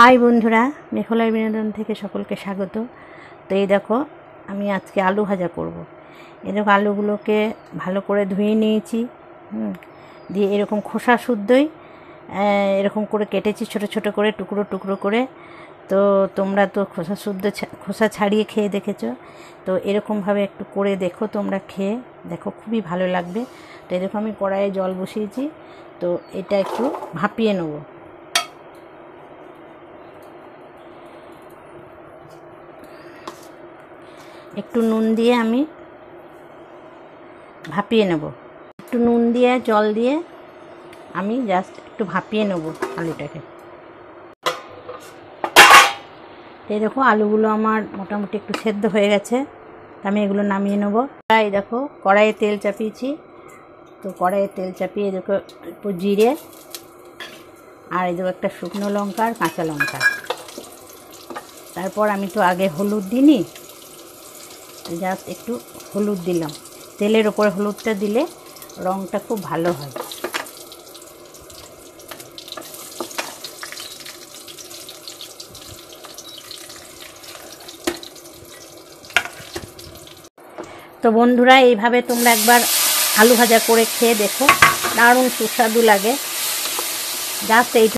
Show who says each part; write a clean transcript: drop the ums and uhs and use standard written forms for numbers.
Speaker 1: High বন্ধুরা, মেঘলার বিনোদন থেকে সকলকে স্বাগত। তো এই দেখো, আমি আজকে আলু ভাজা করব। এরকম আলুগুলোকে ভালো করে ধুয়ে নিয়েছি, দিয়ে এরকম খোসা শুদ্ধই এরকম করে কেটেছি ছোট ছোট করে, টুকরো টুকরো করে। তো তোমরা তো খোসা ছাড়িয়ে খেয়ে দেখেছো, তো এরকমভাবে একটু করে দেখো, তোমরা খেয়ে দেখো, খুবই ভালো লাগবে। তো এরকম আমি কড়াইয়ে জল বসিয়েছি, তো এটা একটু ভাপিয়ে নেব। একটু নুন দিয়ে আমি ভাপিয়ে নেব, একটু নুন দিয়ে জল দিয়ে আমি জাস্ট একটু ভাপিয়ে নেব আলুটাকে। এই দেখো, আলুগুলো আমার মোটামুটি একটু সেদ্ধ হয়ে গেছে, আমি এগুলো নামিয়ে নেব। তাই দেখো, কড়াইয়ে তেল চাপিয়েছি, তো কড়াইয়ে তেল চাপিয়ে দেখো একটু জিরে, আর এই দেখো একটা শুকনো লঙ্কা আর কাঁচা লঙ্কা। তারপর আমি তো আগে হলুদ দিইনি, জাস্ট একটু হলুদ দিলাম। তেলের ওপরে হলুদটা দিলে রঙটা খুব ভালো হয়। তো বন্ধুরা, এইভাবে তোমরা একবার আলু ভাজা করে খেয়ে দেখো, দারুণ সুস্বাদু লাগে। জাস্ট এই